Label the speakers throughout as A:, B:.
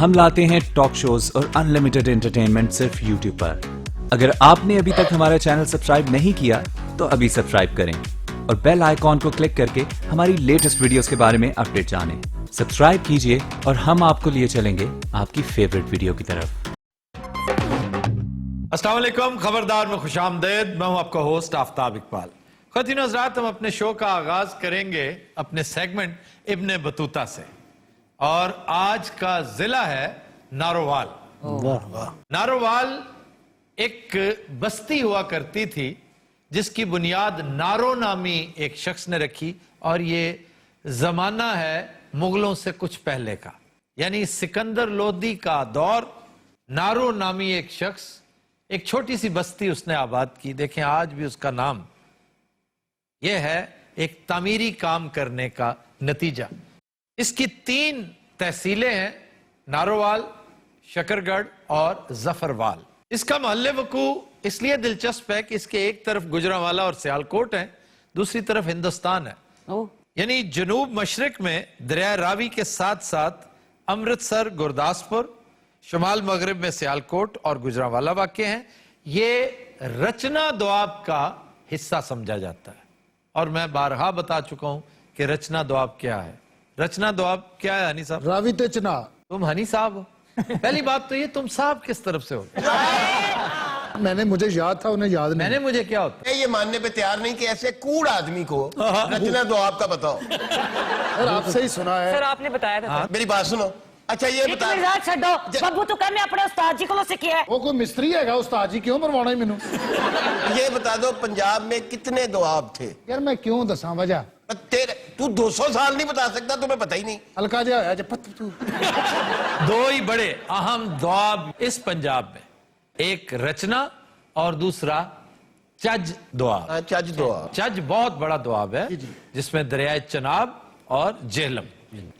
A: ہم لاتے ہیں ٹاک شوز اور انلمیٹڈ انٹرٹینمنٹ صرف یوٹیوب پر. اگر آپ نے ابھی تک ہمارا چینل سبسکرائب نہیں کیا تو ابھی سبسکرائب کریں اور بیل آئیکن کو کلک کر کے ہماری لیٹسٹ ویڈیوز کے بارے میں اپڈیٹ جانیں. سبسکرائب کیجئے اور ہم آپ کو لیے چلیں گے آپ کی فیوریٹ ویڈیو کی طرف.
B: السلام علیکم، خبردار میں خوش آمدید. میں ہوں آپ کا ہوسٹ آفتاب اقبال. خواتین و حضرات، ہم اپنے شو کا آغاز کریں گے اپنے سیگمنٹ ابن بطوطہ سے، اور آج کا ضلع ہے نارووال. نارووال ایک بستی ہوا کرتی تھی جس کی بنیاد نارو نامی ایک شخص نے رکھی، اور یہ زمانہ ہے مغلوں سے کچھ پہلے کا، یعنی سکندر لودھی کا دور. نارو نامی ایک شخص، ایک چھوٹی سی بستی اس نے آباد کی. دیکھیں آج بھی اس کا نام یہ ہے، ایک تعمیری کام کرنے کا نتیجہ. اس کی 3 تحصیلیں ہیں، نارووال، شکرگڑھ اور ظفروال. اس کا محل وقوع اس لیے دلچسپ ہے کہ اس کے ایک طرف گجرانوالہ اور سیالکوٹ ہیں، دوسری طرف ہندوستان ہے. یعنی جنوب مشرق میں دریائے راوی کے ساتھ ساتھ امرتسر، گرداسپور، شمال مغرب میں سیالکوٹ اور گجرانوالہ واقع ہیں. یہ رچنا دواب کا حصہ سمجھا جاتا ہے، اور میں بارہا بتا چکا ہوں کہ رچنا دواب کیا ہے. رچنا دواب کیا ہے ہنی صاحب؟
C: راوی تچنا.
B: تم ہنی صاحب ہو. پہلی بات تو یہ، تم صاحب کس طرف سے ہو؟
C: مجھے یاد تھا، انہیں یاد نہیں.
B: مجھے کیا ہوتا ہے؟
D: یہ ماننے پہ تیار نہیں کہ ایسے کوڑ آدمی کو رچنا دو آپ کا بتاؤ.
C: اور آپ سے ہی سنا ہے.
E: سر آپ نے بتایا تھا.
D: میری بات سنو. اچھا یہ بتا،
E: بابو تو کہنے اپنے استاد جی کو سکھیا ہے.
C: وہ کوئی مستری ہے گا، استاد جی کیوں مروانا ہی مینوں؟
D: یہ بتا دو پنجاب میں کتنے دواب تھے؟
C: یار میں کیوں دساں وجہ؟
D: تو 200 سال نہیں بتا سکتا، تمہیں پتہ ہی نہیں.
C: ہلکا جہا ہویا جب
B: 2 ہی بڑے اہم دواب اس پنجاب میں، ایک رچنا اور دوسرا چج دواب.
D: چج دواب.
B: چج بہت بڑا دواب ہے جس میں دریائے چناب اور جہلم.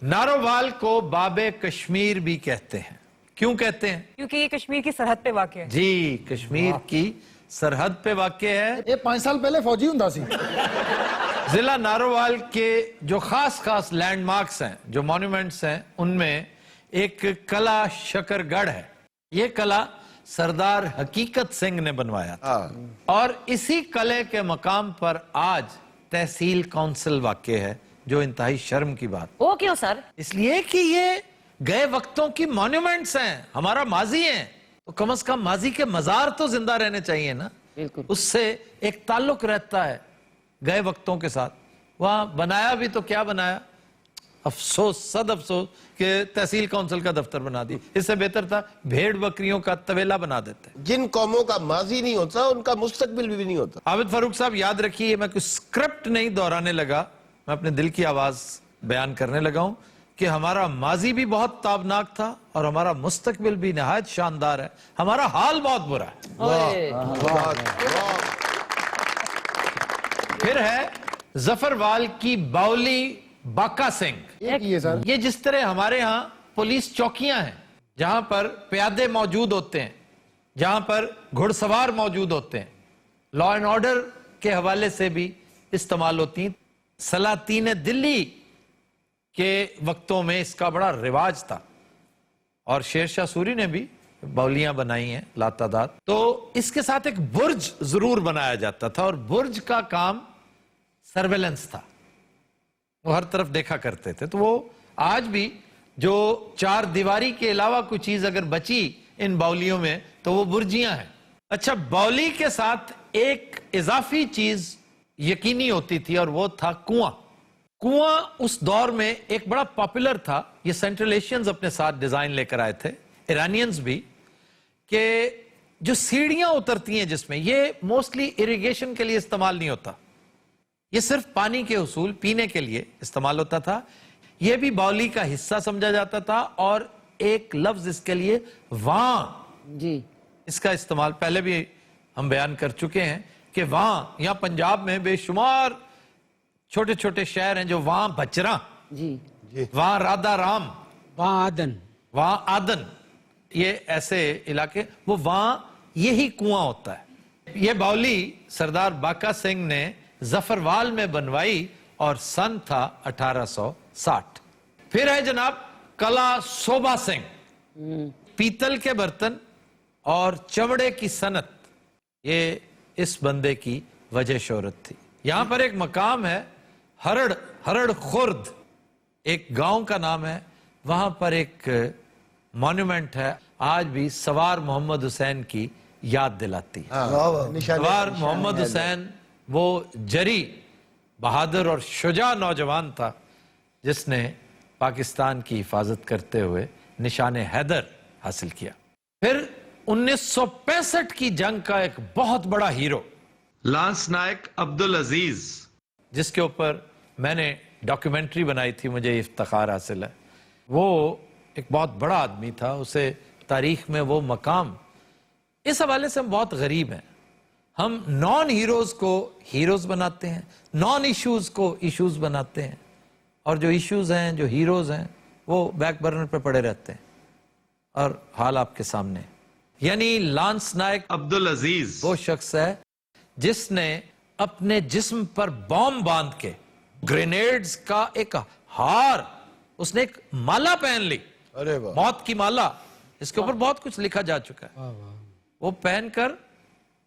B: نارووال کو باب کشمیر بھی کہتے ہیں. کیوں کہتے ہیں؟
E: کیونکہ یہ کشمیر کی سرحد پہ واقع ہے.
B: جی، کشمیر کی سرحد پہ واقع ہے.
C: یہ 5 سال پہلے فوجی ہوندا سی.
B: ضلع نارووال کے جو خاص لینڈ مارکس ہیں، جو مونیومنٹس ہیں، ان میں ایک قلعہ شکرگڑھ ہے. یہ قلعہ سردار حقیقت سنگھ نے بنوایا تھا، اور اسی قلعے کے مقام پر آج تحصیل کونسل واقع ہے، جو انتہائی شرم کی بات.
E: وہ کیوں سر؟
B: اس لیے کہ یہ گئے وقتوں کی مونیومنٹس ہیں، ہمارا ماضی ہیں، تو کم از کم ماضی کے مزار تو زندہ رہنے چاہیے نا. اس سے ایک تعلق رہتا ہے گئے وقتوں کے ساتھ. وہاں بنایا بھی تو کیا بنایا؟ افسوس، صد افسوس کہ تحصیل کونسل کا دفتر بنا دی. اس سے بہتر تھا بھیڑ بکریوں کا طویلہ بنا دیتے.
D: جن قوموں کا ماضی نہیں ہوتا ان کا مستقبل بھی نہیں ہوتا.
B: عابد فاروق صاحب یاد رکھیے، میں کوئی سکرپٹ نہیں دہرانے لگا، میں اپنے دل کی آواز بیان کرنے لگا ہوں کہ ہمارا ماضی بھی بہت تابناک تھا اور ہمارا مستقبل بھی نہایت شاندار ہے. ہمارا حال بہت برا ہے. پھر ہے ظفروال کی باولی باکا سنگھ. یہ جس طرح ہمارے ہاں پولیس چوکیاں ہیں جہاں پر پیادے موجود ہوتے ہیں، جہاں پر گھڑ سوار موجود ہوتے ہیں، لا اینڈ آرڈر کے حوالے سے بھی استعمال ہوتی ہیں. سلاطین دلی کے وقتوں میں اس کا بڑا رواج تھا، اور شیر شاہ سوری نے بھی باولیاں بنائی ہیں لاتعداد. تو اس کے ساتھ ایک برج ضرور بنایا جاتا تھا، اور برج کا کام سرویلنس تھا، وہ ہر طرف دیکھا کرتے تھے. تو وہ آج بھی جو 4 دیواری کے علاوہ کوئی چیز اگر بچی ان باولیوں میں تو وہ برجیاں ہیں. اچھا، باولی کے ساتھ ایک اضافی چیز یقینی ہوتی تھی، اور وہ تھا کنواں. کنواں اس دور میں ایک بڑا پاپولر تھا. یہ سینٹرل ایشینز اپنے ساتھ ڈیزائن لے کر آئے تھے، ایرانینز بھی، کہ جو سیڑھیاں اترتی ہیں جس میں، یہ موسٹلی اریگیشن کے لیے استعمال نہیں ہوتا، یہ صرف پانی کے حصول پینے کے لیے استعمال ہوتا تھا. یہ بھی باولی کا حصہ سمجھا جاتا تھا. اور ایک لفظ اس کے لیے وہاں،
E: جی،
B: اس کا استعمال پہلے بھی ہم بیان کر چکے ہیں کہ وہاں، یہاں پنجاب میں بے شمار چھوٹے چھوٹے شہر ہیں، جو وہاں بچراں،
E: جی،
B: وہاں رادھا رام،
F: وہاں آدن،
B: وہاں آدن، یہ ایسے علاقے، وہ وہاں یہی کنواں ہوتا ہے. یہ باولی سردار باکا سنگھ نے ظفروال میں بنوائی، اور سن تھا 1860. پھر ہے جناب قلعہ صوبہ سنگھ. पीतल के बर्तन और चमड़े की सनत, ये इस बंदे की वजह शोहरत थी। यहां पर एक मकाम है हरड़ खुर्द, एक गांव का नाम है, वहां पर एक मॉन्यूमेंट है, आज भी सवार मोहम्मद हुसैन की याद दिलाती है। सवार मोहम्मद हुसैन वो जरी, बहादुर और शुजा नौजवान था जिसने पाकिस्तान की हिफाजत करते हुए निशान हैदर हासिल किया। फिर 1965 की जंग का एक बहुत बड़ा हीरो लांस नायक अब्दुल अजीज, जिसके ऊपर मैंने डॉक्यूमेंट्री बनाई थी, मुझे इफ्तिखार हासिल है। वो एक बहुत बड़ा आदमी था, उसे तारीख में वो मकाम, इस हवाले से हम बहुत गरीब हैं। हम नॉन हीरोज को हीरोज बनाते हैं, नॉन इश्यूज को इश्यूज बनाते हैं, और जो इश्यूज हैं, जो हीरोज हैं, वो बैक बर्नर पे पड़े रहते हैं। और हाल आपके सामने, यानी लांस नायक अब्दुल अजीज वो शख्स है जिसने अपने जिस्म पर बॉम्ब बांध के ग्रेनेड्स का एक हार, उसने एक माला पहन ली,
D: अरे वाह,
B: मौत की माला, इसके ऊपर बहुत कुछ लिखा जा चुका है। वो पहनकर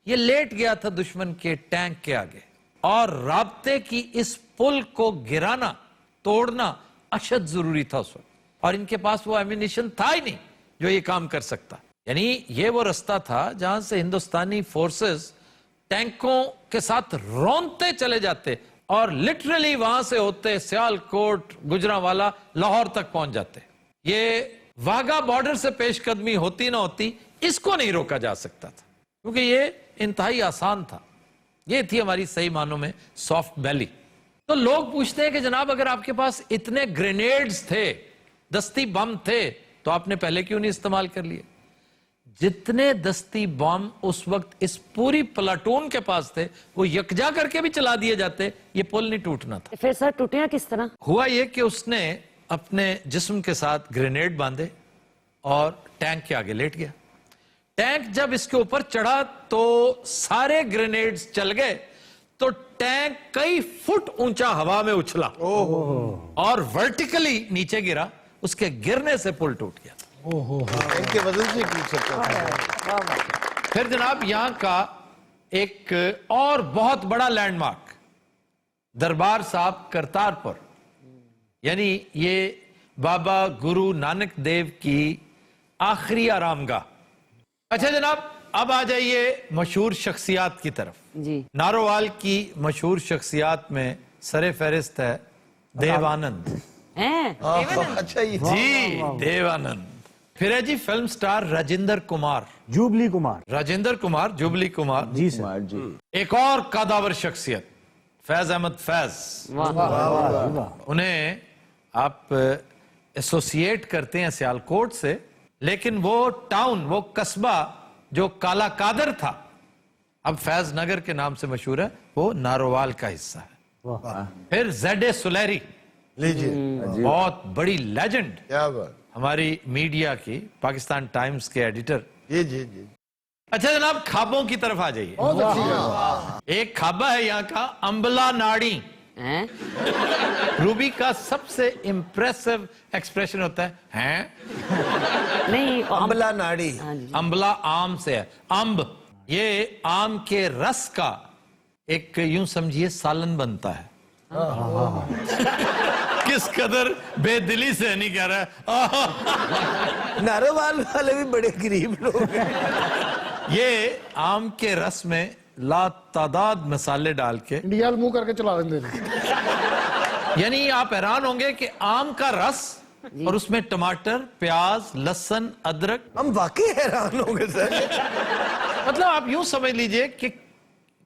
B: ये लेट गया था दुश्मन के टैंक के आगे, और राब्ते की इस पुल को गिराना, तोड़ना अशद जरूरी था उस वक्त, और इनके पास वो एमिनिशन था ही नहीं जो ये काम कर सकता। यानी ये वो रास्ता था जहां से हिंदुस्तानी फोर्सेस टैंकों के साथ रौंदते चले जाते और लिटरली वहां से होते सियालकोट, गुजरांवाला, लाहौर तक पहुंच जाते। ये वाघा बॉर्डर से पेशकदमी होती ना होती, इसको नहीं रोका जा सकता था, क्योंकि ये इंतहाई आसान था। ये थी हमारी सही मानों में सॉफ्ट बैली। तो लोग पूछते हैं कि जनाब अगर आपके पास इतने ग्रेनेड्स थे, दस्ती बम थे, तो आपने पहले क्यों नहीं इस्तेमाल कर लिए? जितने दस्ती बम उस वक्त इस पूरी प्लाटून के पास थे, वो यकजा करके भी चला दिए जाते, ये पुल नहीं टूटना था।
E: फिर सर टूटिया किस तरह?
B: हुआ ये कि उसने अपने जिस्म के साथ ग्रेनेड बांधे और टैंक के आगे लेट गया। टैंक जब इसके ऊपर चढ़ा तो सारे ग्रेनेड्स चल गए, तो टैंक कई फुट ऊंचा हवा में उछला और वर्टिकली नीचे गिरा। उसके गिरने से पुल टूट गया।
D: इनके वजन से टूट सकता है।
B: फिर जनाब यहां का एक और बहुत बड़ा लैंडमार्क दरबार साहब करतारपुर, यानी ये बाबा गुरु नानक देव की आखिरी आरामगाह। अच्छा जनाब, अब आ जाइए मशहूर शख्सियात की तरफ
E: जी।
B: नारोवाल की मशहूर शख्सियात में सरे फहरिस्त है देवानंद।
D: अच्छा ये
B: जी देवानंद। फिर है जी film star Rajendra Kumar,
F: jubilee Kumar,
B: Rajendra Kumar, jubilee Kumar
F: ji sir जी।
B: एक और कादावर शख्सियत फैज अहमद फैज। उन्हें आप एसोसिएट करते हैं सियालकोट से, लेकिन वो टाउन, वो कस्बा जो काला कादर था, अब फैज नगर के नाम से मशहूर है, वो नारोवाल का हिस्सा है। फिर जेड सुलेरी,
D: लीजिए,
B: बहुत बड़ी लेजेंड
D: क्या बात,
B: हमारी मीडिया की, पाकिस्तान टाइम्स के एडिटर।
D: जी जी जी।
B: अच्छा जनाब, खाबों की तरफ आ जाइए। एक खाबा है यहाँ का अम्बला नाड़ी। रूबी का सबसे इंप्रेसिव एक्सप्रेशन होता है हैं?
E: नहीं,
D: अम्बला नाड़ी,
B: अम्बला आम से है। अम्ब, ये आम के रस का एक यूं समझिए सालन बनता है। किस कदर बेदिली से नहीं कह रहा है।
D: नारोवाल वाले भी बड़े गरीब लोग हैं।
B: ये आम के रस में ला तादाद मसाले डाल के,
C: इंडिया मुंह करके चला देंगे।
B: यानी आप हैरान होंगे कि आम का रस और उसमें टमाटर, प्याज, लहसुन, अदरक।
D: हम वाकई हैरान हो गए सर।
B: मतलब आप यूं समझ लीजिए कि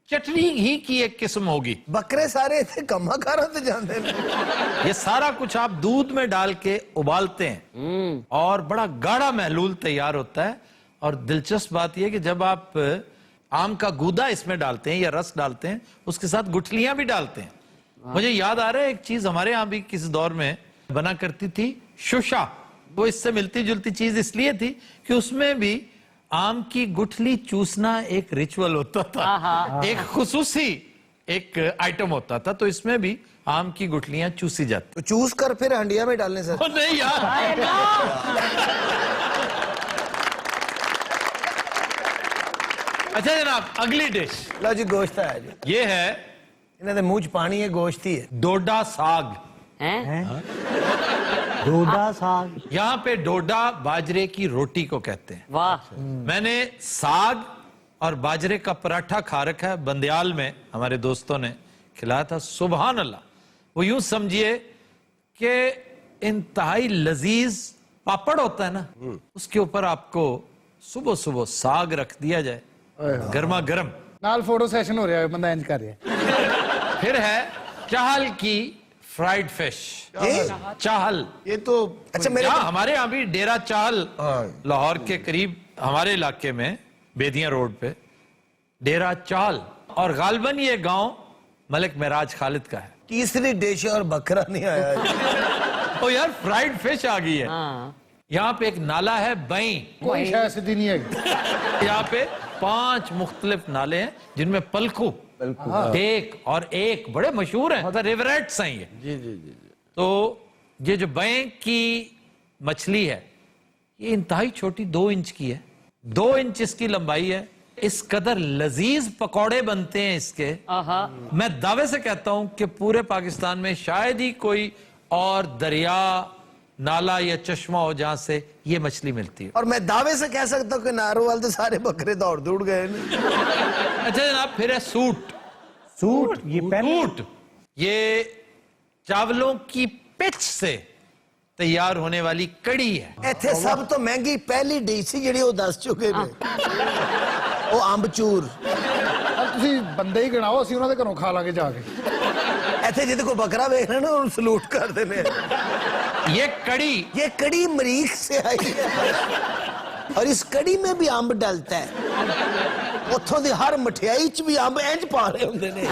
B: चटनी ही की एक किस्म होगी।
D: बकरे सारे थे कमा खाना तो जानते हैं।
B: ये सारा कुछ आप दूध में डाल के उबालते हैं और बड़ा गाढ़ा महलूल तैयार होता है। और दिलचस्प बात यह कि जब आप आम का गूदा इसमें डालते हैं या रस डालते हैं, उसके साथ गुठलियां भी डालते हैं। मुझे याद आ रहा है एक चीज हमारे यहाँ भी किसी दौर में बना करती थी, शुशा। वो इससे मिलती जुलती चीज इसलिए थी कि उसमें भी आम की गुठली चूसना एक रिचुअल होता था, एक खुसूसी एक आइटम होता था। तो इसमें भी आम की गुठलियां चूसी जाती।
D: तो चूस कर फिर हंडिया में डालने सर।
B: नहीं यार, اچھا جناب اگلی ڈش
D: لو جی گوشت ہے جی
B: یہ ہے
D: انہوں نے منہ چ پانی ہے گوشت ہی ہے
B: ڈوڈا ساگ.
F: ڈوڈا ساگ.
B: یہاں پہ ڈوڈا باجرے کی روٹی کو کہتے ہیں.
E: واہ.
B: میں نے ساگ اور باجرے کا پراٹھا کھا رکھا ہے بندیال میں, ہمارے دوستوں نے کھلایا تھا. سبحان اللہ, وہ یوں سمجھیے کہ انتہائی لذیذ پاپڑ ہوتا ہے نا, اس کے اوپر آپ کو صبح صبح ساگ رکھ دیا جائے گرما گرم.
C: نال فوٹو سیشن ہو رہا ہے, بندہ انج کر رہا ہے.
B: پھر ہے چاہل کی فرائیڈ فش. چاہل
D: یہ تو اچھا میرے
B: ہمارے یہاں بھی ڈیرا چاہل لاہور کے قریب ہمارے علاقے میں بیدیاں روڈ پہ ڈیرا چاہل, اور غالباً یہ گاؤں ملک معراج خالد کا ہے.
D: تیسری ڈش اور بکرا نہیں آیا.
B: او یار فرائیڈ فش آ گئی ہے. یہاں پہ ایک نالا ہے بئیں,
C: کوئی شاید سیدھی نہیں ہے.
B: یہاں پہ 5 مختلف نالے ہیں جن میں پلکو, ٹیک اور ایک بڑے مشہور ہیں, مطلب ریوریٹس ہیں یہ. جی. تو یہ جو بئیں کی مچھلی ہے یہ انتہائی چھوٹی 2 انچ کی ہے, 2 انچ اس کی لمبائی ہے. اس قدر لذیذ پکوڑے بنتے ہیں اس کے, میں دعوے سے کہتا ہوں کہ پورے پاکستان میں شاید ہی کوئی اور دریا, نالا یا چشمہ ہو جہاں سے یہ مچھلی ملتی ہے.
D: اور میں دعوے سے کہہ سکتا ہوں کہ ناروال تو سارے بکرے دوڑ گئے.
B: اچھا جناب پھر ہے سوٹ.
F: سوٹ یہ پہلے
B: سوٹ یہ چاولوں کی پچ سے تیار ہونے والی کڑی ہے.
D: ایتھے سب تو مہنگی پہلی ڈش سی جڑی وہ دس چکے نے, وہ امب چور.
C: تسی بندے ہی گناؤ, اسی انہاں دے گھروں کھا لاਂگے جا کے.
D: ایتھے جدے کو بکرا ویکھنا نا انہوں سلوٹ کر دینے.
B: یہ
D: کڑی مریخ سے آئی ہے, اور اس کڑی میں بھی امب ڈلتا ہے. اتھوں دی ہر مٹھیائی چ بھی امب انج پا رہے ہوندے نے.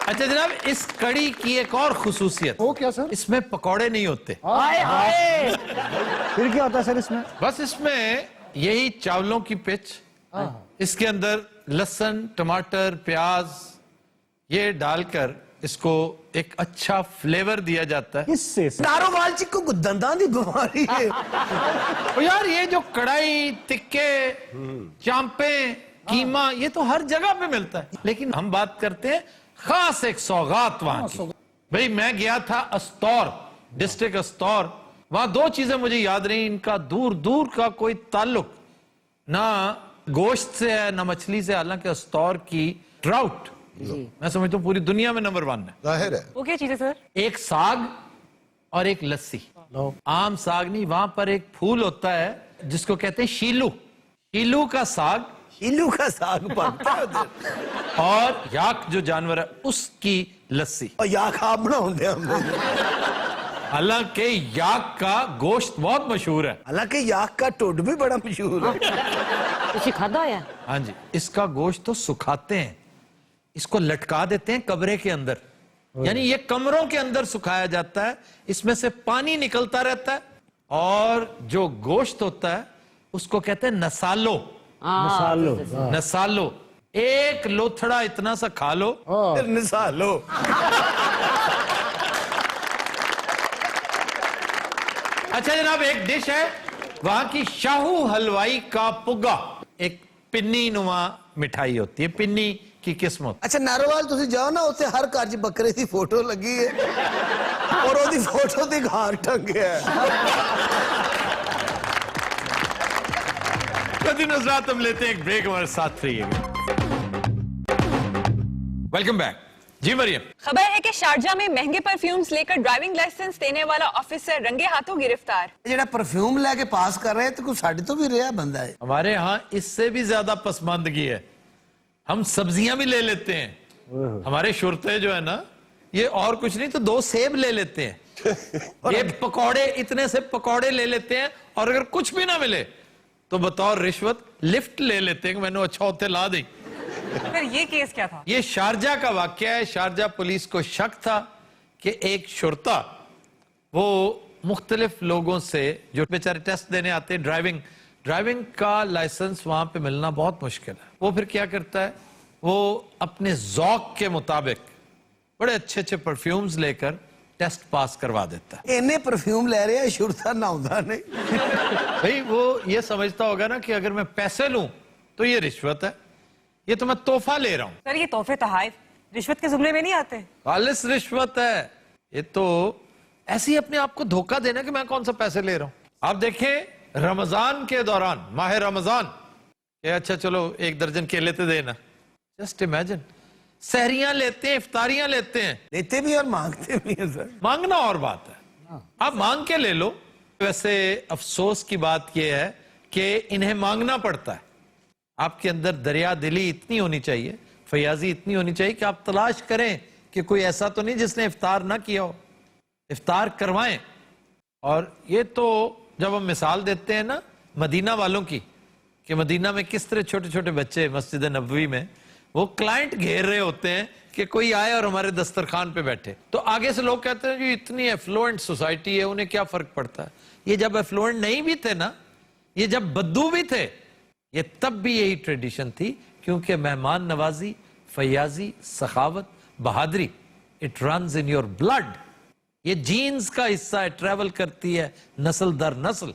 B: اچھا جناب اس کڑی کی ایک اور خصوصیت,
C: وہ کیا سر؟
B: اس میں پکوڑے نہیں ہوتے.
F: پھر کیا ہوتا ہے سر اس میں؟
B: بس اس میں یہی چاولوں کی پچ, اس کے اندر لہسن, ٹماٹر, پیاز یہ ڈال کر اس کو ایک اچھا فلیور دیا جاتا ہے.
F: کس سے سر؟
D: ناروال چ کو دنداں دی بیماری ہے.
B: اور یار یہ جو کڑھائی, تکے, چامپیں, قیمہ یہ تو ہر جگہ پہ ملتا ہے, لیکن ہم بات کرتے ہیں خاص ایک سوغات وہاں کی. بھئی میں گیا تھا استور, ڈسٹرکٹ استور, وہاں 2 چیزیں مجھے یاد رہی, ان کا دور دور کا کوئی تعلق نہ گوشت سے ہے نہ مچھلی سے, حالانکہ استور کی ٹراؤٹ میں سمجھتا ہوں پوری دنیا میں نمبر 1 ہے.
D: ظاہر ہے.
E: وہ کیا چیز ہے سر؟
B: ایک ساگ اور ایک لسی. عام ساگ نہیں, وہاں پر ایک پھول ہوتا ہے جس کو کہتے ہیں شیلو. شیلو کا ساگ,
D: شیلو کا ساگ پکتا ہے,
B: اور یاک جو جانور ہے اس کی لسی.
D: اور یا کھا بنا ہوندے ہم.
B: حالانکہ یاک کا گوشت بہت مشہور ہے.
D: حالانکہ یاک کا ٹوڈ بھی بڑا مشہور ہے.
E: اسے کھادا ہے.
B: ہاں جی, اس کا گوشت تو سکھاتے ہیں, اس کو لٹکا دیتے ہیں کمرے کے اندر, یعنی یہ کمروں کے اندر سکھایا جاتا ہے. اس میں سے پانی نکلتا رہتا ہے, اور جو گوشت ہوتا ہے اس کو کہتے ہیں نسالو. نسالو ایک لوتھڑا اتنا سا کھا لو,
D: پھر نسالو.
B: اچھا جناب ایک ڈش ہے وہاں کی شاہو حلوائی کا پگا, ایک پنی نما مٹھائی ہوتی ہے, پنی کی قسم ہوتی ہے.
D: اچھا ناروال تسی جاؤ نا, اتنے ہر گھر چ بکرے دی فوٹو لگی ہے, اور وہ دی فوٹو دی گھار ٹنگیا ہے.
B: قدیم نظرات ہم لیتے ہیں ایک بریک, ہمارے ساتھ رہیے گا. Welcome back. جی مریم.
G: خبر ہے کہ شارجہ میں مہنگے پرفیومز لے کر ڈرائیونگ لائسنس دینے والا آفیسر رنگے ہاتھوں گرفتار.
D: جڑا پرفیوم لے کے پاس کر رہے ہیں تو کوئی ساڑھے تو بھی رہا بندہ ہے.
B: ہمارے ہاں اس سے بھی زیادہ پسماندگی ہے, ہم سبزیاں بھی لے لیتے ہیں. ہمارے شرطے جو ہے نا, یہ اور کچھ نہیں تو 2 سیب لے لیتے ہیں, یہ پکوڑے اتنے سے پکوڑے لے لیتے ہیں, اور اگر کچھ بھی نہ ملے تو بطور رشوت لفٹ لے لیتے ہیں کہ میں نے اچھا ہوتے لا دیں.
E: پھر یہ کیس کیا تھا؟
B: یہ شارجہ کا واقعہ ہے. شارجہ پولیس کو شک تھا کہ ایک شرطا وہ مختلف لوگوں سے جو بیچارے ٹیسٹ دینے آتے ہیں, ڈرائیونگ کا لائسنس وہاں پہ ملنا بہت مشکل ہے. وہ پھر کیا کرتا ہے, وہ اپنے ذوق کے مطابق بڑے اچھے اچھے پرفیومز لے کر टेस्ट पास करवा देता है।
D: इन्हें परफ्यूम ले रहे हैं शुरता नहाउंदा नहीं।
B: भाई वो ये समझता होगा ना कि अगर मैं पैसे लूं तो ये रिश्वत है, ये तो मैं तोहफा ले रहा हूं।
E: सर ये तोहफे तहाइफ रिश्वत के जुमरे में नहीं आते।
B: खालिस रिश्वत है ये, तो ऐसे ही अपने आप को धोखा देना कि मैं कौन सा पैसे ले रहा हूं। आप देखें रमजान के दौरान, माह रमजान, अच्छा चलो 1 दर्जन केले तो देना, जस्ट इमेजिन, सहरियां लेते हैं, इफ्तारियां लेते हैं,
D: लेते भी और मांगते भी हैं सर।
B: मांगना और बात है, आप मांग के ले लो। वैसे अफसोस की बात यह है कि इन्हें मांगना पड़ता है। आपके अंदर दरिया दिली इतनी होनी चाहिए, फयाजी इतनी होनी चाहिए कि आप तलाश करें कि कोई ऐसा तो नहीं जिसने इफ्तार ना किया हो, इफ्तार करवाएं। और ये तो जब हम मिसाल देते हैं ना मदीना वालों की, कि मदीना में किस तरह छोटे छोटे बच्चे मस्जिद नबवी में वो क्लाइंट घेर रहे होते हैं कि कोई आए और हमारे दस्तरखान पे बैठे, तो आगे से लोग कहते हैं जी इतनी एफ्लुएंट सोसाइटी है, उन्हें क्या फर्क पड़ता है। ये जब एफ्लुएंट नहीं भी थे ना, ये जब बद्दू भी थे, ये तब भी यही ट्रेडिशन थी, क्योंकि मेहमान नवाजी, फयाजी, सखावत, बहादुरी, it runs in your blood. ये जीन्स का हिस्सा है, ट्रेवल करती है नस्ल दर नस्ल।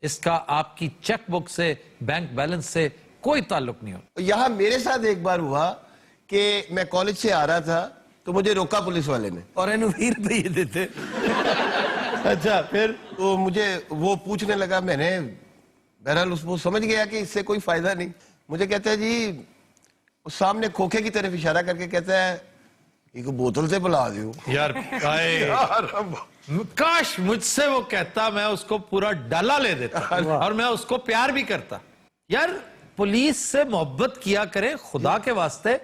B: इसका आपकी चेकबुक से, बैंक बैलेंस से कोई ताल्लुक नहीं हो।
H: यहाँ मेरे साथ एक बार हुआ कि मैं कॉलेज से आ रहा था तो मुझे रोका पुलिस वाले ने
D: और इन्हें 20 रुपये देते।
H: अच्छा, फिर तो मुझे वो पूछने लगा, मैंने बहरहाल उसको समझ गया कि इससे कोई फायदा नहीं। मुझे कहता है जी, उस सामने खोखे की तरफ इशारा करके कहता है एक बोतल से पिला दो
B: यार। काश मुझसे वो कहता, मैं उसको पूरा डाला ले देता और मैं उसको प्यार भी करता। यार पुलिस से मोहब्बत किया करें खुदा के वास्ते,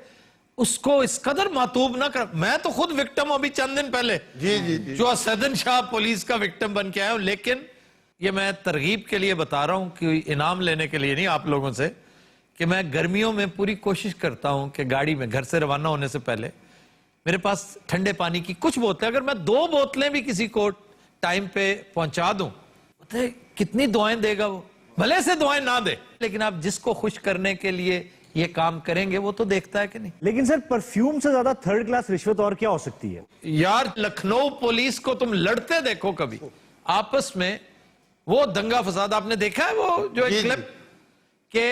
B: उसको इस कदर मातूब ना कर। मैं तो खुद विक्टिम अभी चंद दिन पहले
H: जी
B: जो सदन शाह पुलिस का विक्टिम बन के आया हूं। लेकिन ये मैं तरगीब के लिए बता रहा हूं कि इनाम लेने के लिए नहीं आप लोगों से, कि मैं गर्मियों में पूरी कोशिश करता हूं कि गाड़ी में घर से रवाना होने से पहले मेरे पास ठंडे पानी की कुछ बोतलें, अगर मैं 2 बोतलें भी किसी को टाइम पे पहुंचा दूं, पता कितनी दुआएं देगा वो। भले से दुआएं ना दे, लेकिन आप जिसको खुश करने के लिए ये काम करेंगे वो तो देखता है कि नहीं।
F: लेकिन सर परफ्यूम से ज्यादा 3rd क्लास रिश्वत और क्या हो सकती है?
B: यार लखनऊ पुलिस को तुम लड़ते देखो कभी आपस में, वो दंगा फसाद आपने देखा है, वो जो एक क्लिप के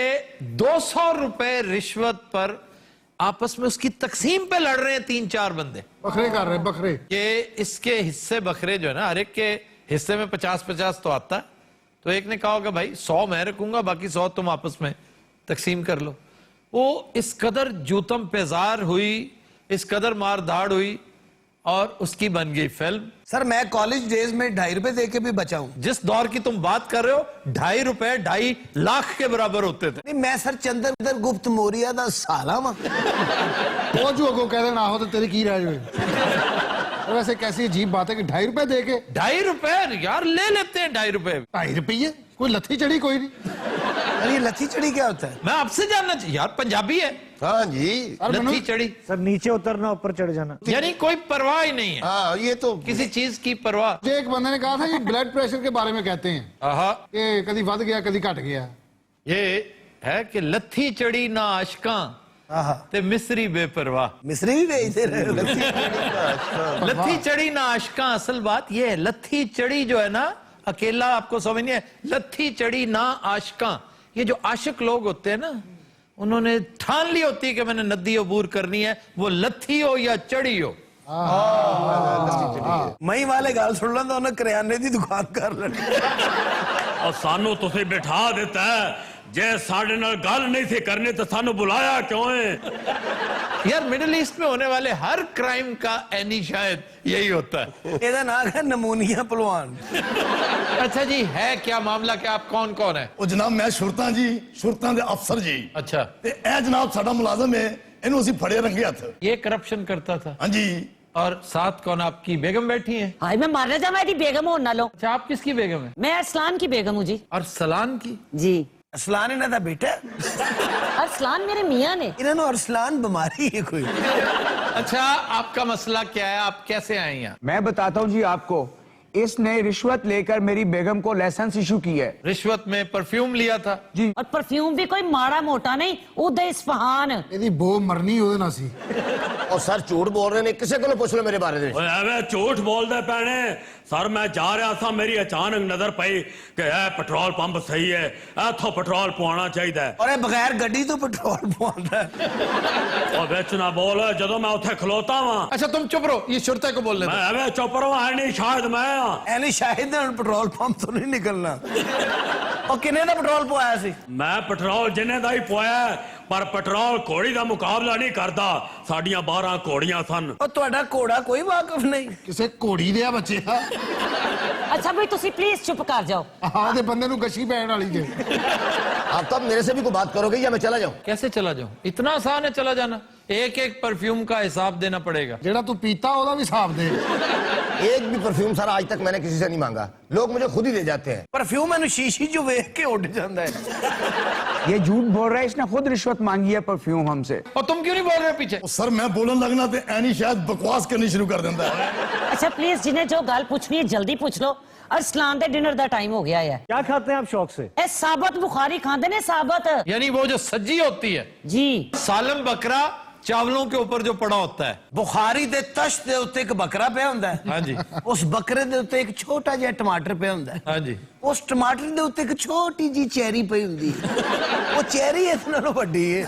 B: 200 रुपए रिश्वत पर आपस में उसकी तकसीम पे लड़ रहे हैं 3-4 बंदे,
C: बकरे कर रहे हैं, बकरे
B: कि इसके हिस्से बकरे जो है ना, हर एक के हिस्से में 50-50 तो आता है। तो एक ने कहा होगा भाई 100 मैं रखूंगा, बाकी 100 तुम आपस में तकसीम कर लो। वो इस कदर जूतम पेजार हुई, इस कदर मार धाड़ हुई और उसकी बन गई फिल्म।
D: सर मैं कॉलेज डेज में 2.5 रुपए दे के भी बचा हूं।
B: जिस दौर की तुम बात कर रहे हो 2.5 रुपए 2.5 लाख के बराबर होते थे।
D: नहीं मैं सर चंद्र गुप्त मौर्य दा साला वा।
C: वो जो अगो कह देना हो तो तेरी की रह जाए। वैसे कैसी अजीब बात है कि 2.5 रुपए दे के
B: 2.5 रुपए यार ले लेते हैं 2.5 रुपए।
C: 2.5 रुपये कोई लथी चढ़ी कोई नहीं।
D: अरे ये लथी चढ़ी क्या होता है?
B: मैं आपसे जानना चाहिए यार, पंजाबी है।
H: हाँ जी,
B: लथी चढ़ी
F: सर नीचे उतरना ऊपर चढ़ जाना,
B: यानी कोई परवाह ही नहीं है।
H: हाँ ये तो
B: किसी चीज की परवाह।
C: मुझे एक बंदे ने कहा था ये ब्लड प्रेशर के बारे में कहते हैं कि कभी बढ़ गया कभी घट गया।
B: ये है कि लथी चढ़ी ना आशका ते मिस्री बेपरवाह।
D: मिस्री भी भेजते रहे।
B: लथी चढ़ी ना आशका, असल बात ये है, लथी चढ़ी जो है ना, अकेला आपको समझ नहीं है, लथी चढ़ी ना आशका। ये जो आशिक लोग होते हैं ना, उन्होंने ठान ली होती है कि मैंने नदी अबूर करनी है, वो लथी हो या चढ़ी हो।
D: मई वाले गाल सुन लो तो उन्हें करियाने की दुकान कर लेनी।
I: और सानू तुसे बिठा देता है, जे साढ़े नाल गल नहीं थी करनी तो सानू बुलाया क्यों है?
B: यार मिडिल ईस्ट में होने वाले हर क्राइम का एनी शायद यही होता है।
D: ਇਹਦਾ नाम है नमूनिया पहलवान।
B: अच्छा जी, है क्या मामला, क्या आप कौन कौन है?
J: ਉਹ ਜਨਾਬ ਮੈਂ ਸ਼ੁਰਤਾਂ ਜੀ, ਸ਼ੁਰਤਾਂ ਦੇ ਅਫਸਰ ਜੀ।
B: अच्छा,
J: ਤੇ ਇਹ ਜਨਾਬ ਸਾਡਾ ਮੁਲਾਜ਼ਮ ਹੈ, ਇਹਨੂੰ ਅਸੀਂ ਫੜਿਆ ਰੰਗੇ ਹੱਥ।
B: ये करप्शन करता था।
J: ਹਾਂਜੀ।
B: और साथ कौन, आपकी बेगम बैठी है?
E: हाय मैं मारने जा मैं बेगम हूं ना लो।
B: अच्छा, आप किसकी बेगम है?
E: मैं अरसलान की बेगम हूँ जी।
B: और सलान की?
E: जी
D: अरसलान इन्हों का बेटा।
E: अरसलान मेरे मियाँ ने।
D: इन्होंने अरसलान बीमारी है कोई।
B: अच्छा, आपका मसला क्या है, आप कैसे आए यहाँ?
K: मैं बताता हूँ जी आपको। इसने रिश्वत लेकर मेरी बेगम को लाइसेंस इशू की है।
B: रिश्वत में परफ्यूम लिया था
K: जी।
E: और परफ्यूम भी कोई माड़ा मोटा नहीं, उदय इस्फहान।
C: ਇਹਦੀ ਬੋ ਮਰਨੀ ਉਹਦੇ ਨਾਲ ਸੀ।
D: और सर झूठ बोल रहे ने, किसी को पूछ लो मेरे बारे में।
I: ਓਏ ਐਵੇਂ ਝੂਠ ਬੋਲਦੇ ਪੈਣੇ ਸਰ। ਮੈਂ ਜਾ ਰਿਹਾ ਸਾਂ, ਮੇਰੀ ਅਚਾਨਕ ਨਜ਼ਰ ਪਈ ਕਿ ਇਹ ਪੈਟਰੋਲ ਪੰਪ ਸਹੀ ਹੈ, ਇੱਥੋਂ ਪੈਟਰੋਲ ਪਵਾਉਣਾ ਚਾਹੀਦਾ ਹੈ।
D: और बगैर गड्डी तो पेट्रोल पवांदा है।
I: ਉਹ ਵਿੱਚ ਨਾ ਬੋਲ, ਜਦੋਂ ਮੈਂ ਉੱਥੇ ਖਲੋਤਾ ਵਾਂ।
B: अच्छा तुम चुप रहो, ये शुरते को बोलने
I: ਮੈਂ
B: दो।
I: ਐਵੇਂ ਚੁੱਪ ਰਹਾਂ, ਹੈ ਨਹੀਂ ਸ਼ਾਇਦ ਮੈਂ ਆ।
D: ਐਨੀ ਸ਼ਾਇਦ ਹੁਣ ਪੈਟਰੋਲ ਪੰਪ ਤੋਂ ਨਹੀਂ ਨਿਕਲਣਾ। ਉਹ ਕਿੰਨੇ ਦਾ ਪੈਟਰੋਲ ਪਵਾਇਆ ਸੀ?
I: ਮੈਂ ਪੈਟਰੋਲ ਜਿੰਨੇ ਦਾ ਹੀ ਪਵਾਇਆ, ਪਰ ਪੈਟਰੋਲ ਘੋੜੀ ਦਾ ਮੁਕਾਬਲਾ ਨਹੀਂ ਕਰਦਾ। ਸਾਡੀਆਂ 12 ਘੋੜੀਆਂ ਸਨ।
D: ਉਹ ਤੁਹਾਡਾ ਘੋੜਾ ਕੋਈ ਵਾਕਫ ਨਹੀਂ।
C: ਕਿਸੇ ਘੋੜੀ ਦੇ ਆ ਬੱਚੇ ਆ।
E: अच्छा भाई तुसी प्लीज चुप कर जाओ।
C: ਹਾਂ ਦੇ ਬੰਦੇ ਨੂੰ ਗਸ਼ੀ ਪੈਣ वाली ਜੇ।
D: आप तो अब मेरे से भी कोई बात करोगे या मैं चला जाऊं?
B: कैसे चला जाऊं? इतना आसान है चला जाना? एक एक परफ्यूम का हिसाब देना पड़ेगा।
C: ਜਿਹੜਾ ਤੂੰ ਪੀਤਾ ਉਹਦਾ ਵੀ ਹਿਸਾਬ ਦੇ।
D: एक भी परफ्यूम सर आज तक मैंने किसी से नहीं मांगा, लोग मुझे खुद ही दे जाते हैं। परफ्यूम मैंने शीशी जो वेख के उड़ जाता है।
K: ये झूठ बोल रहा है, इसने खुद रिश्वत मांगी है परफ्यूम हमसे।
B: और तुम क्यों नहीं बोल रहे पीछे?
J: सर मैं बोलन लगना तो एनी शायद बकवास करनी शुरू कर देता है।
E: अच्छा प्लीज जिन्हें जो गल पूछनी है जल्दी पूछ लो। अरसलान दे डिनर दा टाइम हो गया है।
F: क्या खाते हैं आप शौक से?
E: ए साबत बुखारी खाते ने साबत।
B: यानी वो जो सज्जी होती है,
E: जी।
B: सालम बकरा चावलों के ऊपर जो पड़ा होता है।
D: बुखारी दे तश दे उत्ते एक बकरा पिया हुंदा है।
B: हाँ जी।
D: उस बकरे दे उत्ते एक छोटा जिहा टमाटर पिया हुंदा है।
B: हाँ जी।
D: उस टमाटर दे उत्ते एक छोटी जी चेरी पई हुंदी है। वो चेरी इस नालों वड्डी है।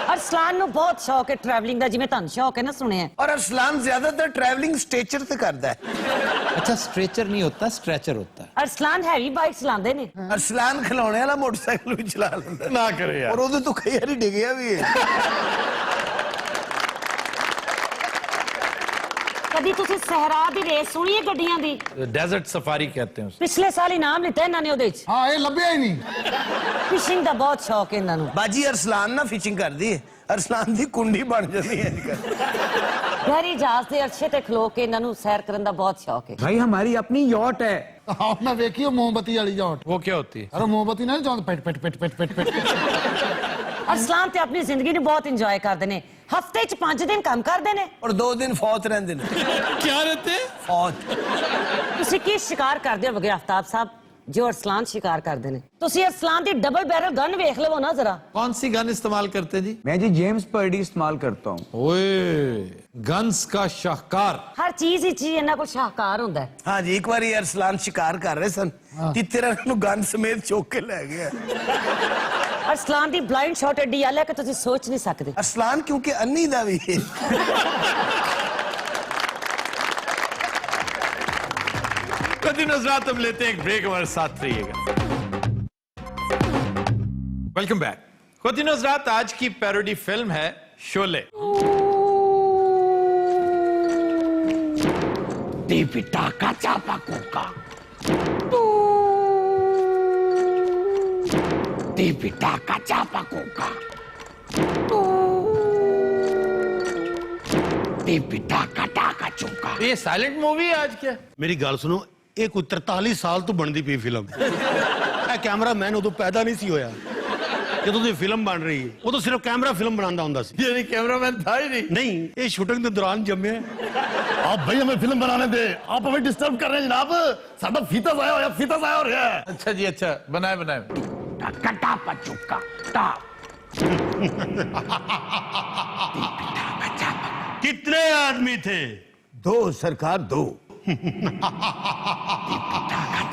E: अरसलान नु बहुत शौक है ट्रैवलिंग दा, जिवें तुहानू शौक है ना सुने हैं।
D: और अरसलान ज्यादातर ट्रैवलिंग स्ट्रेचर से करता है।
B: अच्छा स्ट्रेचर नहीं होता, स्ट्रेचर होता है।
E: अरसलान हैवी बाइक चलाते ने।
D: अरसलान खिलौने वाला मोटरसाइकिल भी चला लेंदा।
B: ना करे यार।
D: और उहदे तो कई बारी डिगया भी है।
E: कदी तुसी सहरा दी रेस सुनी है गड्डियां दी?
B: डेजर्ट सफारी कहते हैं उसे।
E: पिछले साल इनाम लिता इन्हां ने ओदे च।
C: ਹਾਂ ਇਹ ਲੱਭਿਆ ਹੀ ਨਹੀਂ।
E: फिशिंग दा बहुत शौक है इन्हां नू।
D: बाजी अरसलान ना फिशिंग कर दी है, अरसलान दी कुंडी बन जाती है।
E: गहरी जहाज दे अरशे ते खलो के इन्हां नू सैर करन दा बहुत शौक है।
K: भाई हमारी अपनी यॉट है।
C: ਹਾਂ ਮੈਂ ਵੇਖੀ ਉਹ ਮੋਮਬਤੀ ਵਾਲੀ ਜੌਟ।
B: वो क्या होती है?
C: ਅਰੇ ਮੋਮਬਤੀ ਨਾਲ ਜਾਂ ਪਿਟ ਪਿਟ ਪਿਟ ਪਿਟ ਪਿਟ ਪਿਟ।
E: अरसलान ते अपनी जिंदगी नू बहुत इंजॉय करदे ने। हफ्ते च 5 दिन काम करदे ने
D: और 2 दिन फौत रहंदे ने।
B: क्या रहते?
D: फौत।
E: तुसी की शिकार करदे होगे आफ्ताब साहब जो अरसलान शिकार करदे ने? तुसी अरसलान दी डबल बैरल गन वेख लवो ना जरा।
B: कौन सी गन इस्तेमाल करते जी?
K: मैं जी जेम्स पर्डी इस्तेमाल करता हूँ।
B: ओए गन्स का शाहकार।
E: हर चीज ही चीज इन्हां कोल शाहकार हुंदा है।
D: हाँ जी, एक बार अरसलान शिकार कर रहे सन, तितरा नूं गन समेत चुक के ले गया।
E: अरसलान दी ब्लाइंड शॉट एडी आला कि तुसी सोच नहीं सकदे।
D: अरसलान क्योंकि अन्नी दा भी है।
B: कदी नजरात हम लेते हैं एक ब्रेक, हमारे साथ रहिएगा। Welcome back. खुद नजरात आज की पैरोडी फिल्म है शोले।
I: पिटा का चापा कोका पिटा का चापा कोका पिटा का टाका चौका।
B: ये साइलेंट मूवी है आज क्या?
J: मेरी गल सुनो, ये कोई 43 साल तो बनती पई फिल्म। कैमरा मैन उदों पैदा नहीं सी होया ਜਦੋਂ ਦੀ ਫਿਲਮ ਬਣ ਰਹੀ ਹੈ। ਉਦੋਂ ਸਿਰਫ ਕੈਮਰਾ ਫਿਲਮ ਬਣਾਉਂਦਾ ਹੁੰਦਾ ਸੀ।
B: यानी कैमरामैन था ही नहीं।
J: नहीं, ये शूटिंग के दौरान जम्मे। आप भाई हमें फिल्म बनाने दे, आप हमें डिस्टर्ब कर रहे हैं जनाब। साडा फीता जाया होया, फीता जाया हो रहा है।
B: अच्छा जी अच्छा, बनाए बनाए।
I: कटा पचुका टा
J: कितने आदमी थे?
D: 2 सरकार 2।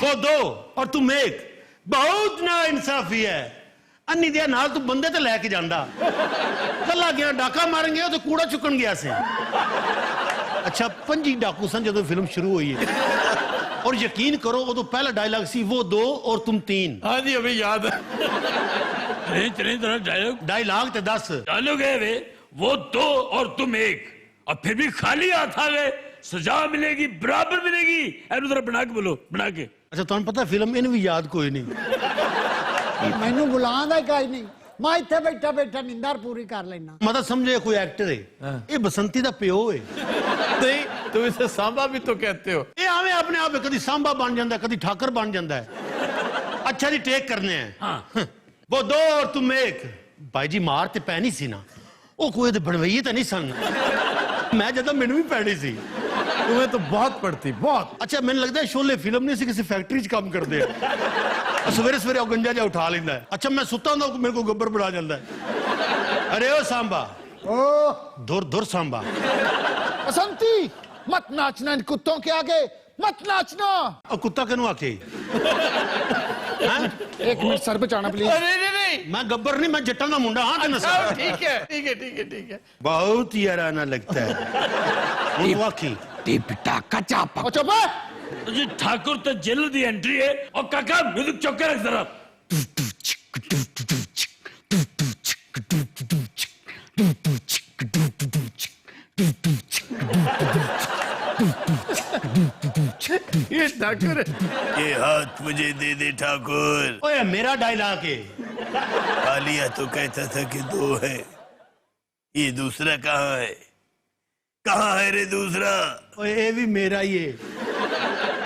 J: वो 2 और तुम 1। बहुत ना इंसाफी है। अन्नी दिया नाल तू बंदे ते लेके जांदा, कल्ला गया डाका मारन गया तो कूड़ा चुकन गया से। अच्छा 5 डाकू सन जब फिल्म शुरू हुई है। और यकीन करो वो तो पहला डायलॉग सी वो 2 और तुम 3।
B: हाँ जी अभी याद है।
J: डायलॉग ते 10
I: डालोग है वे, वो 2 और तुम 1, और फिर भी खाली हाथ आ गए। सजा मिलेगी, बराबर मिलेगी। ऐनू जरा बना के बोलो, बना के।
J: अच्छा तुम पता फिल्म इन भी याद कोई नहीं।
L: मैनू बुलांदा कहीं नहीं, मैं इत्थे बैठा बैठा निंदर पूरी कर लेना।
J: मतलब समझे कोई एक्टर है, ये बसंती दा प्यो है।
B: नहीं तुम इसे सांबा भी तो कहते हो।
J: ये आवे अपने आप कदी सांबा बन जाता है, कदी ठाकर बन जाता है। अच्छा जी टेक करने हैं। हाँ। वो 2 और तुम 1। भाई जी मार ते पैनी सी ना, वो कोई बनवई तो नहीं सन। मैं जदा मैनू भी पैनी सी।
B: तुम्हें तो बहुत पड़ती, बहुत।
J: ਅੱਛਾ ਮੈਨੂੰ ਲੱਗਦਾ ਸ਼ੋਲੇ ਫਿਲਮ ਨਹੀਂ ਸੀ ਕਿਸੇ ਫੈਕਟਰੀ 'ਚ ਕੰਮ ਕਰਦੇ ਆ ਸਵੇਰੇ ਸਵੇਰੇ ਉਹ ਗੰਜਾ ਜਿਹਾ ਉਠਾ ਲੈਂਦਾ ਹੈ ਅੱਛਾ ਮੈਂ ਸੁੱਤਾ ਹੁੰਦਾ ਮੇਰੇ ਕੋਲ ਗੱਬਰ ਬਣਾ ਜਾਂਦਾ ਹੈ ਅਰੇ ਓ ਸਾਂਬਾ
C: ओ
J: धुर धुर सांबा
C: बसंती मत नाचना इन कुत्तों के आगे, मत नाचना।
J: और कुत्ता क्यों आके
C: एक मिनट सर पे चाना प्लीज।
B: अरे नहीं,
J: मैं गब्बर नहीं, मैं जट्टा का मुंडा। हाँ
B: ठीक है ठीक है ठीक है ठीक है।
J: बहुत ही आना लगता है वाकई
K: टिपटा कचापा।
C: ओ चुप है।
I: जी ठाकुर तो जेल दी एंट्री है और काका म्यूजिक चौके रख जरा।
B: ये ठाकुर
H: ये हाथ मुझे दे दे ठाकुर।
J: ओए मेरा डायलॉग है।
H: कालिया तो कहता था कि दो है, ये दूसरा कहाँ है? कहाँ है रे दूसरा?
J: ओए ये भी मेरा ही है।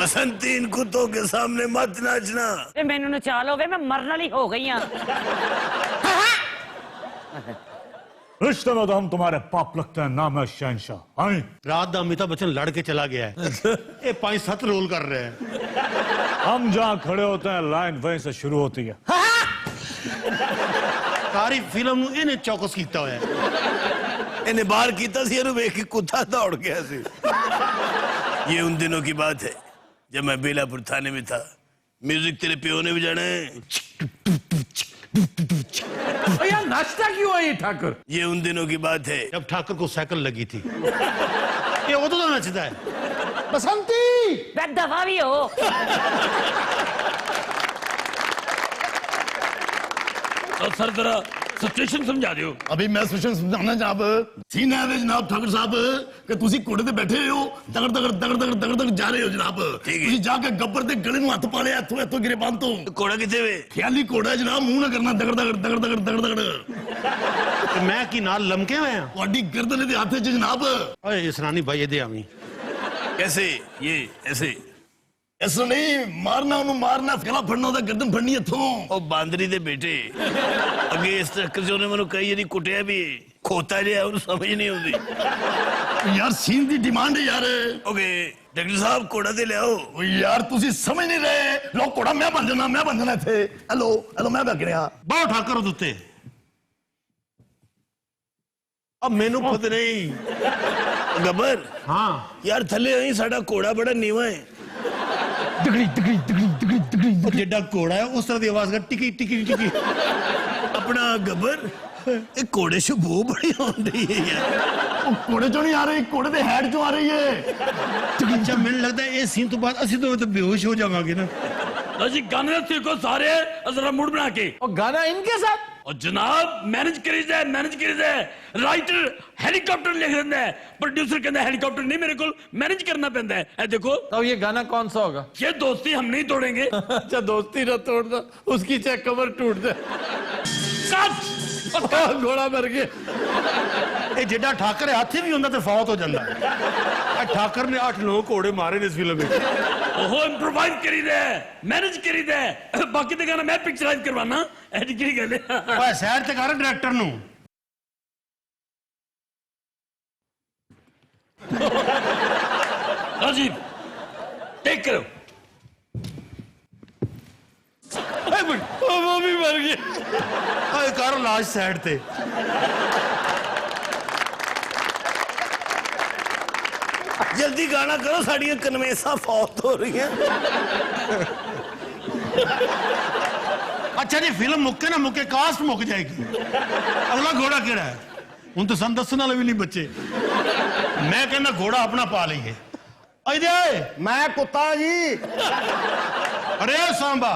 H: बसंती इन कुत्तों के सामने मत नाचना।
E: मैनू नचाल हो गए, मैं मरने वाली हो गई हाँ।
F: रिश्ते में तो हम तुम्हारे पाप लगते हैं, नाम है शहनशाह। आए
J: रात दा अमिताभ बच्चन लड़ के चला गया है ये 5-7 रोल कर रहे हैं।
F: हम जहाँ खड़े होते हैं लाइन वहीं से शुरू होती है।
J: सारी फिल्म नूं इहने चौकस कीता होया है।
H: इन्हें बाहर कीता सी, इन्हें देख के कुत्ता दौड़ गया सी। ये उन दिनों की बात है जब मैं बेलापुर थाने में था। म्यूजिक तेरे पियो ने भी जाना है।
B: यार नाचता क्यों है ये ठाकुर?
H: ये उन दिनों की बात है
J: जब ठाकुर को साइकिल लगी थी ये वो तो नचता है।
C: बसंती
E: मैं दफा भी हो।
I: और सर जरा सिचुएशन समझा दियो।
H: अभी मैं सिचुएशन समझाना जनाब। सीन है जनाब ठाकुर साहब कि तुसी घोड़े ते बैठे हो, दगड़ दगड़ दगड़ दगड़ दगड़ दगड़ जा रहे हो जनाब। तुसी जाके गब्बर दे गले नूं हत्थ पा लिया, इत्थों इत्थों गिरबान तो। घोड़ा किथे वे? ख्याली घोड़ा जनाब, मुंह ना करना, दगड़ दगड़ दगड़ दगड़ दगड़ दगड़।
J: ते मैं की नाल लमके हुए हैं
H: तुहाडी गर्दन दे हाथ च जनाब।
J: ओए इसरानी भाई ये दे आवी
H: कैसे? ये ऐसे ऐसा नहीं मारना, उन्हें मारना, गला फड़ना, उदा गर्दन फड़नी इत्थों। ओ बांदरी दे बेटे अगे इस चक्कर च उन्हें मैनू कई बारी कुटिया भी खोता जिहा उन्हें समझ नहीं आउंदी। यार सीन दी डिमांड है यार। ओके डॉक्टर साहब घोड़ा दे ले आओ। ओ यार तुसी समझ नहीं रहे। लो घोड़ा मैं बन जाना इत्थे। हेलो हेलो मैं बैठ गया।
J: बहुत ठाकर उत्ते
H: अब मैनू पता नहीं गब्बर।
J: हाँ
H: यार थले आई साडा घोड़ा बड़ा नीवा है।
J: और जेडा घोड़ा है उस तरह की आवाज कर टिकी टिकी टिकी।
H: अपना गब्बर ये घोड़े से बो बड़ी आउंदी है यार। घोड़े चों नहीं आ रही, घोड़े दे हेड चों आ रही है।
J: अच्छा मैंने लगता है ये सीन तो बाद असि तो बेहोश हो जावांगे ना।
I: जी गाने सीखो सारे जरा मूड बना के।
B: और गाना इनके साथ?
I: और जनाब मैनेज करी जाए। राइटर हेलीकॉप्टर लिख देता है, प्रोड्यूसर कहता है हेलीकॉप्टर नहीं, मेरे को मैनेज करना पैंदा है। ए देखो
B: तो ये गाना कौन सा होगा?
I: ये दोस्ती हम नहीं तोड़ेंगे।
B: अच्छा दोस्ती ना तोड़ दो, उसकी चाहे कमर टूट दे। घोड़ा मर गया।
J: ये जेडा ठाकर है हाथी भी होंदा ते फौत हो जांदा है। ठाकर ने 8-9 घोड़े मारे ने इस फिल्म में।
I: ओहो इंप्रोवाइज करी दे, मैनेज करी दे, बाकी ते गाना मैं पिक्चराइज करवाना। ऐडी की गल है?
J: ओए साइड ते कर डायरेक्टर नु।
I: राजीव टेक करो।
J: वो भी मर गया। ओए कर लाश साइड ते।
H: जल्दी गाना करो, साड़ियां कन्वेसा फौत हो रही हैं।
J: अच्छा जी फिल्म मुक्के ना मुक्के कास्ट मुक जाएगी। अगला घोड़ा केड़ा है हूं तो सन दसन वाले भी नहीं बच्चे। मैं कहना घोड़ा अपना पा लीए।
C: मैं कुत्ता जी।
J: अरे ओ सांबा,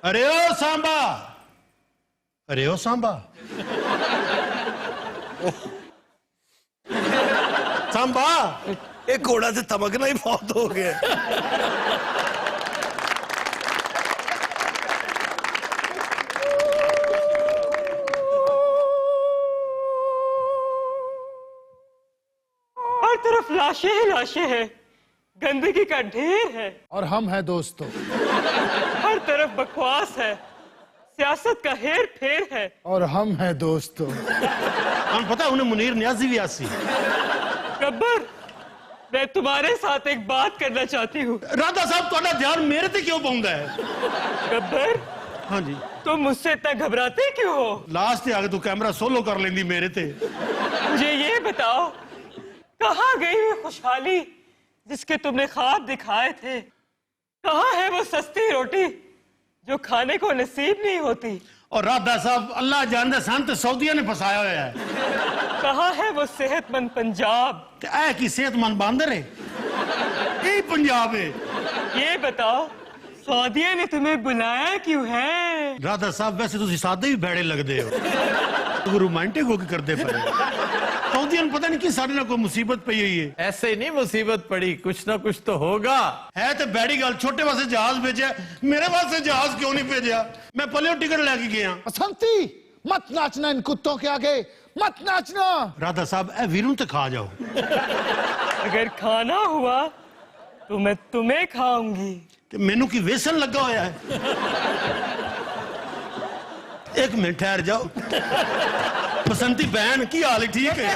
J: अरे ओ सांबा, अरे ओ सांबा,
H: सांबा एक घोड़ा से तमकना ही फौत हो गया।
G: हर तरफ लाशें ही लाशें हैं, गंदगी का ढेर है
C: और हम हैं दोस्तों।
G: हर तरफ बकवास है, सियासत का हेर फेर है
C: और हम हैं दोस्तों।
J: हम पता उन्हें मुनीर न्याजी भी आसी।
G: गब्बर
M: میں تمہارے ساتھ ایک بات کرنا چاہتی ہوں.
J: رادا صاحب تہاڈا دھیان میرے تے کیوں پاؤندا ہے؟
M: گبر
J: ہاں جی
M: تم مجھ سے اتنا گھبراتے کیوں ہو؟
J: لاسٹ تے آ کے تو کیمرہ سولو کر لیندی میرے تے.
M: مجھے یہ بتاؤ کہاں گئی ہوئی خوشحالی جس کے تم نے خواب دکھائے تھے؟ کہاں ہے وہ سستی روٹی جو کھانے کو نصیب نہیں ہوتی؟
J: اور رادا صاحب اللہ جاندا سن تے سعودیہ نے پھسایا ہوا ہے.
M: کہاں ہے وہ صحت مند پنجاب؟
J: تے اے کی صحت مند باندر ہے؟ یہی پنجاب ہے.
M: یہ بتاؤ سعودیہ نے تمہیں بلایا کیوں ہے؟
J: رادا صاحب ویسے تسی سادے بھی بیڑے لگدے ہو. تو رومانٹک ہو کے کرتے پے. سعودیہ نے پتہ نہیں کی ساڈے نال کوئی مصیبت پئی ہوئی ہے.
B: ایسے نہیں مصیبت پڑی, کچھ نہ کچھ تو ہوگا.
J: ہے تے بیڑی گل, چھوٹے واسطے جہاز بھیجا, میرے واسطے جہاز کیوں نہیں بھیجا؟ میں پلیو ٹکٹ لے کے گیا.
C: بسنتی مت ناچنا ان کتوں کے آگے, مت ناچنا.
J: رادا صاحب اے ویروں تے کھا جاؤ.
M: اگر کھانا ہوا تو میں تمہیں کھاؤں گی.
J: مینو کی ویسن لگا ہوا ہے. ایک منٹ ٹھہر جاؤ. بسنتی بہن کی حال ٹھیک ہے؟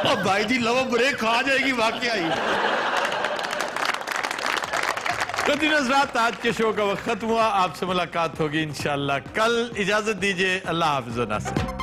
J: اور بھائی جی لو بریک کھا جائے گی واقعہ ہی.
B: تو حضرات آج کے شو کا وقت ختم ہوا. آپ سے ملاقات ہوگی انشاءاللہ کل. اجازت دیجیے, اللہ حافظ و ناصر.